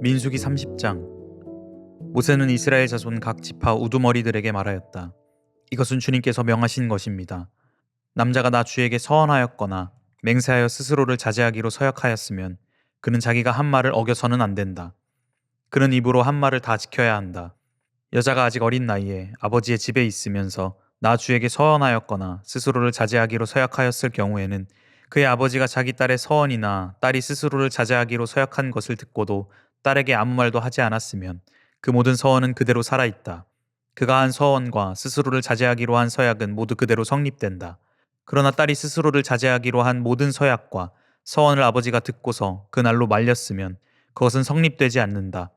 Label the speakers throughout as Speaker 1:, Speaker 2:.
Speaker 1: 민수기 30장. 모세는 이스라엘 자손 각 지파 우두머리들에게 말하였다. 이것은 주님께서 명하신 것입니다. 남자가 나 주에게 서원하였거나 맹세하여 스스로를 자제하기로 서약하였으면 그는 자기가 한 말을 어겨서는 안 된다. 그는 입으로 한 말을 다 지켜야 한다. 여자가 아직 어린 나이에 아버지의 집에 있으면서 나 주에게 서원하였거나 스스로를 자제하기로 서약하였을 경우에는 그의 아버지가 자기 딸의 서원이나 딸이 스스로를 자제하기로 서약한 것을 듣고도 딸에게 아무 말도 하지 않았으면 그 모든 서원은 그대로 살아있다. 그가 한 서원과 스스로를 자제하기로 한 서약은 모두 그대로 성립된다. 그러나 딸이 스스로를 자제하기로 한 모든 서약과 서원을 아버지가 듣고서 그날로 말렸으면 그것은 성립되지 않는다.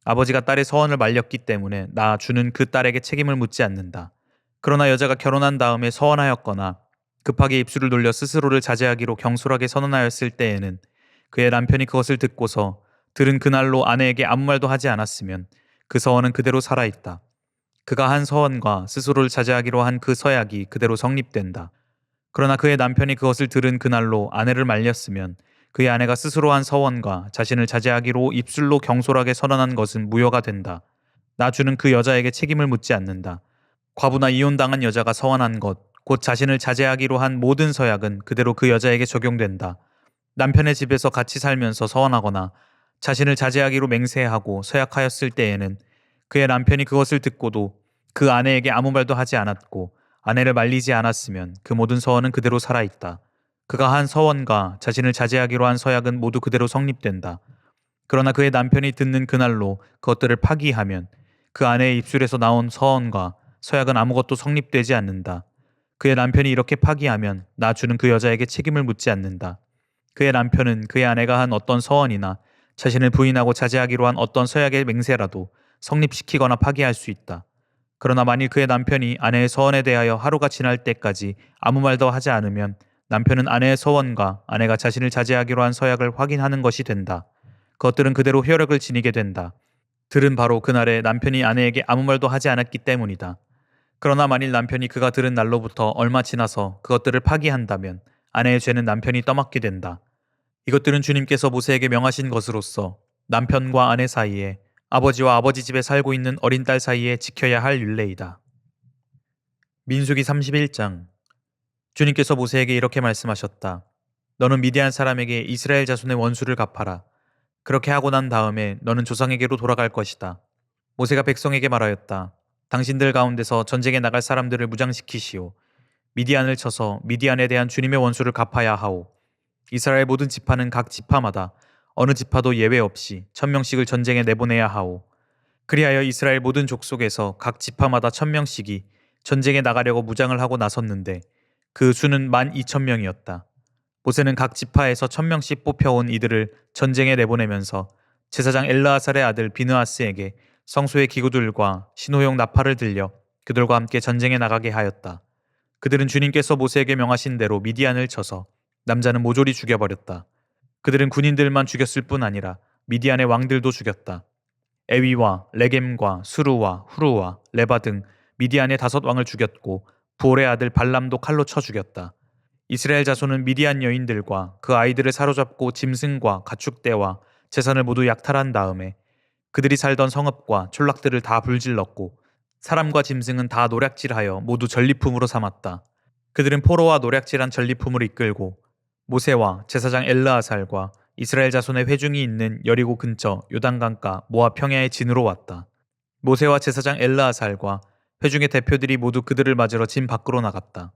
Speaker 1: 아버지가 딸의 서원을 말렸기 때문에 나 주는 그 딸에게 책임을 묻지 않는다. 그러나 여자가 결혼한 다음에 서원하였거나 급하게 입술을 돌려 스스로를 자제하기로 경솔하게 선언하였을 때에는 그의 남편이 그것을 듣고서 들은 그날로 아내에게 아무 말도 하지 않았으면 그 서원은 그대로 살아있다. 그가 한 서원과 스스로를 자제하기로 한 그 서약이 그대로 성립된다. 그러나 그의 남편이 그것을 들은 그날로 아내를 말렸으면 그의 아내가 스스로 한 서원과 자신을 자제하기로 입술로 경솔하게 선언한 것은 무효가 된다. 나주는 그 여자에게 책임을 묻지 않는다. 과부나 이혼당한 여자가 서원한 것, 곧 자신을 자제하기로 한 모든 서약은 그대로 그 여자에게 적용된다. 남편의 집에서 같이 살면서 서원하거나 자신을 자제하기로 맹세하고 서약하였을 때에는 그의 남편이 그것을 듣고도 그 아내에게 아무 말도 하지 않았고 아내를 말리지 않았으면 그 모든 서원은 그대로 살아있다. 그가 한 서원과 자신을 자제하기로 한 서약은 모두 그대로 성립된다. 그러나 그의 남편이 듣는 그날로 그것들을 파기하면 그 아내의 입술에서 나온 서원과 서약은 아무것도 성립되지 않는다. 그의 남편이 이렇게 파기하면 나주는 그 여자에게 책임을 묻지 않는다. 그의 남편은 그의 아내가 한 어떤 서원이나 자신을 부인하고 자제하기로 한 어떤 서약의 맹세라도 성립시키거나 파기할 수 있다. 그러나 만일 그의 남편이 아내의 서원에 대하여 하루가 지날 때까지 아무 말도 하지 않으면 남편은 아내의 서원과 아내가 자신을 자제하기로 한 서약을 확인하는 것이 된다. 그것들은 그대로 효력을 지니게 된다. 들은 바로 그날에 남편이 아내에게 아무 말도 하지 않았기 때문이다. 그러나 만일 남편이 그가 들은 날로부터 얼마 지나서 그것들을 파기한다면 아내의 죄는 남편이 떠맡게 된다. 이것들은 주님께서 모세에게 명하신 것으로서 남편과 아내 사이에 아버지와 아버지 집에 살고 있는 어린 딸 사이에 지켜야 할 율례이다. 민수기 31장. 주님께서 모세에게 이렇게 말씀하셨다. 너는 미디안 사람에게 이스라엘 자손의 원수를 갚아라. 그렇게 하고 난 다음에 너는 조상에게로 돌아갈 것이다. 모세가 백성에게 말하였다. 당신들 가운데서 전쟁에 나갈 사람들을 무장시키시오. 미디안을 쳐서 미디안에 대한 주님의 원수를 갚아야 하오. 이스라엘 모든 지파는 각 지파마다 어느 지파도 예외 없이 1000명씩을 전쟁에 내보내야 하오. 그리하여 이스라엘 모든 족속에서 각 지파마다 1000명씩이 전쟁에 나가려고 무장을 하고 나섰는데 그 수는 12,000명이었다. 모세는 각 지파에서 1000명씩 뽑혀온 이들을 전쟁에 내보내면서 제사장 엘르아살의 아들 비느하스에게 성소의 기구들과 신호용 나팔을 들려 그들과 함께 전쟁에 나가게 하였다. 그들은 주님께서 모세에게 명하신 대로 미디안을 쳐서 남자는 모조리 죽여버렸다. 그들은 군인들만 죽였을 뿐 아니라 미디안의 왕들도 죽였다. 에위와 레겜과 수루와 후루와 레바 등 미디안의 5왕을 죽였고 부올의 아들 발람도 칼로 쳐 죽였다. 이스라엘 자손은 미디안 여인들과 그 아이들을 사로잡고 짐승과 가축대와 재산을 모두 약탈한 다음에 그들이 살던 성읍과 촌락들을 다 불질렀고 사람과 짐승은 다 노략질하여 모두 전리품으로 삼았다. 그들은 포로와 노략질한 전리품을 이끌고 모세와 제사장 엘르아살과 이스라엘 자손의 회중이 있는 여리고 근처 요단강가 모압 평야의 진으로 왔다. 모세와 제사장 엘르아살과 회중의 대표들이 모두 그들을 맞으러 진 밖으로 나갔다.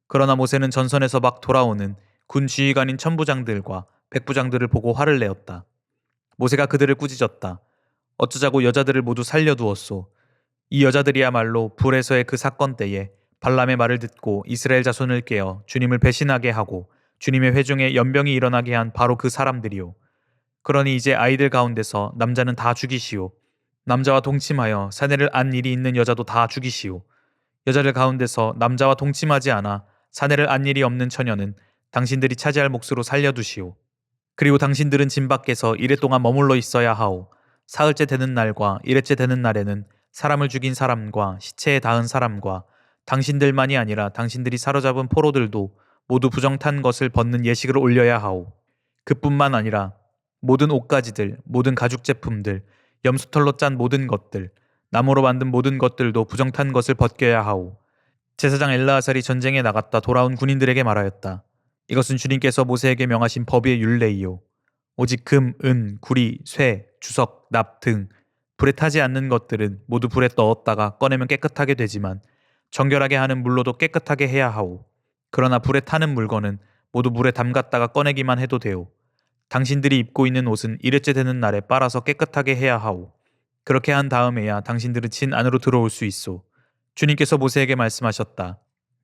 Speaker 1: 그러나 모세는 전선에서 막 돌아오는 군 지휘관인 천부장들과 백부장들을 보고 화를 내었다. 모세가 그들을 꾸짖었다. 어쩌자고 여자들을 모두 살려두었소. 이 여자들이야말로 불에서의 그 사건 때에 발람의 말을 듣고 이스라엘 자손을 깨어 주님을 배신하게 하고 주님의 회중에 연병이 일어나게 한 바로 그 사람들이요. 그러니 이제 아이들 가운데서 남자는 다 죽이시오. 남자와 동침하여 사내를 안 일이 있는 여자도 다 죽이시오. 여자들 가운데서 남자와 동침하지 않아 사내를 안 일이 없는 처녀는 당신들이 차지할 몫으로 살려두시오. 그리고 당신들은 진 밖에서 이래 동안 머물러 있어야 하오. 사흘째 되는 날과 일회째 되는 날에는 사람을 죽인 사람과 시체에 닿은 사람과 당신들만이 아니라 당신들이 사로잡은 포로들도 모두 부정탄 것을 벗는 예식을 올려야 하오. 그뿐만 아니라 모든 옷가지들, 모든 가죽 제품들, 염소털로 짠 모든 것들, 나무로 만든 모든 것들도 부정탄 것을 벗겨야 하오. 제사장 엘르아살이 전쟁에 나갔다 돌아온 군인들에게 말하였다. 이것은 주님께서 모세에게 명하신 법의 율례이요. 오직 금, 은, 구리, 쇠, 주석, 납 등 불에 타지 않는 것들은 모두 불에 넣었다가 꺼내면 깨끗하게 되지만 정결하게 하는 물로도 깨끗하게 해야 하오. 그러나 불에 타는 물건은 모두 물에 담갔다가 꺼내기만 해도 되오. 당신들이 입고 있는 옷은 일회째 되는 날에 빨아서 깨끗하게 해야 하오. 그렇게 한 다음에야 당신들은 진 안으로 들어올 수 있소. 주님께서 모세에게 말씀하셨다.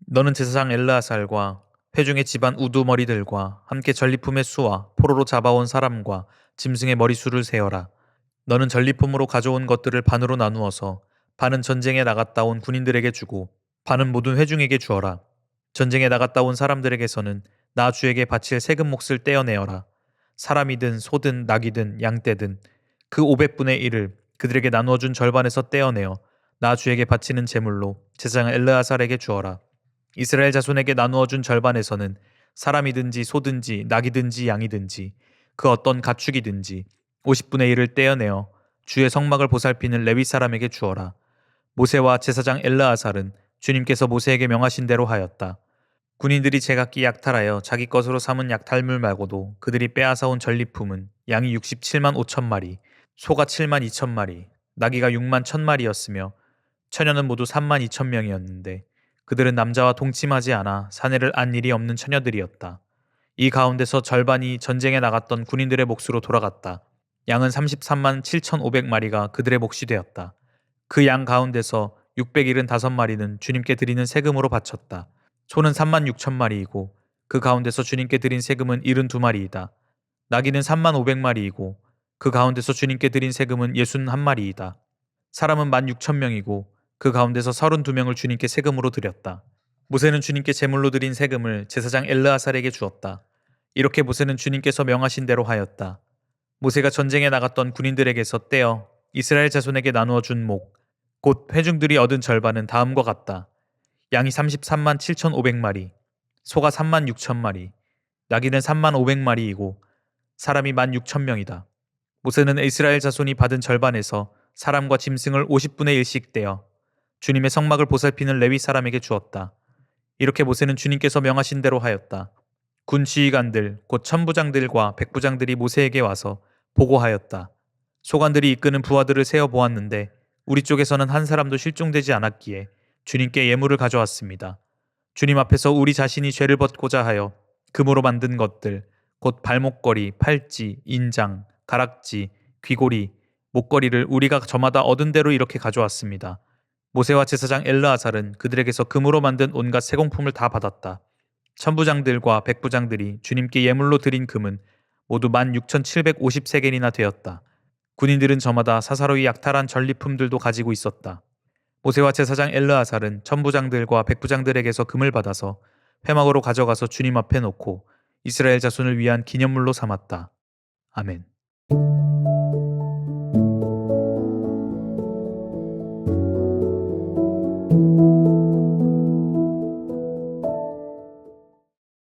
Speaker 1: 너는 제사장 엘르아살과 회중의 집안 우두머리들과 함께 전리품의 수와 포로로 잡아온 사람과 짐승의 머리수를 세어라. 너는 전리품으로 가져온 것들을 반으로 나누어서 반은 전쟁에 나갔다 온 군인들에게 주고 반은 모든 회중에게 주어라. 전쟁에 나갔다 온 사람들에게서는 나 주에게 바칠 세금 몫을 떼어내어라. 사람이든 소든 낙이든 양떼든 그 500분의 1을 그들에게 나누어 준 절반에서 떼어내어 나 주에게 바치는 제물로 제사장 엘르아살에게 주어라. 이스라엘 자손에게 나누어 준 절반에서는 사람이든지 소든지 낙이든지 양이든지 그 어떤 가축이든지 50분의 1을 떼어내어 주의 성막을 보살피는 레위 사람에게 주어라. 모세와 제사장 엘르아살은 주님께서 모세에게 명하신 대로 하였다. 군인들이 제각기 약탈하여 자기 것으로 삼은 약탈물 말고도 그들이 빼앗아온 전리품은 양이 67만 5천 마리, 소가 7만 2천 마리, 나귀가 6만 1천 마리였으며 처녀는 모두 3만 2천 명이었는데 그들은 남자와 동침하지 않아 사내를 안 일이 없는 처녀들이었다. 이 가운데서 절반이 전쟁에 나갔던 군인들의 몫으로 돌아갔다. 양은 33만 7,500마리가 그들의 몫이 되었다. 그 양 가운데서 675마리는 주님께 드리는 세금으로 바쳤다. 소는 3만 6천 마리이고 그 가운데서 주님께 드린 세금은 72마리이다. 나귀는 3만 500마리이고 그 가운데서 주님께 드린 세금은 61마리이다. 사람은 1만 6천 명이고 그 가운데서 32명을 주님께 세금으로 드렸다. 모세는 주님께 제물로 드린 세금을 제사장 엘르아살에게 주었다. 이렇게 모세는 주님께서 명하신 대로 하였다. 모세가 전쟁에 나갔던 군인들에게서 떼어 이스라엘 자손에게 나누어 준 목, 곧 회중들이 얻은 절반은 다음과 같다. 양이 33만 7,500마리, 소가 3만 6천 마리, 나귀는 3만 500마리이고 사람이 1만 6천 명이다. 모세는 이스라엘 자손이 받은 절반에서 사람과 짐승을 50분의 1씩 떼어 주님의 성막을 보살피는 레위 사람에게 주었다. 이렇게 모세는 주님께서 명하신 대로 하였다. 군 지휘관들 곧 천부장들과 백부장들이 모세에게 와서 보고하였다. 소관들이 이끄는 부하들을 세어 보았는데 우리 쪽에서는 한 사람도 실종되지 않았기에 주님께 예물을 가져왔습니다. 주님 앞에서 우리 자신이 죄를 벗고자 하여 금으로 만든 것들 곧 발목걸이, 팔찌, 인장, 가락지, 귀고리, 목걸이를 우리가 저마다 얻은 대로 이렇게 가져왔습니다. 모세와 제사장 엘르아살은 그들에게서 금으로 만든 온갖 세공품을 다 받았다. 천부장들과 백부장들이 주님께 예물로 드린 금은 모두 16,750세겔이나 되었다. 군인들은 저마다 사사로이 약탈한 전리품들도 가지고 있었다. 모세와 제사장 엘르아살은 천부장들과 백부장들에게서 금을 받아서 회막으로 가져가서 주님 앞에 놓고 이스라엘 자손을 위한 기념물로 삼았다. 아멘.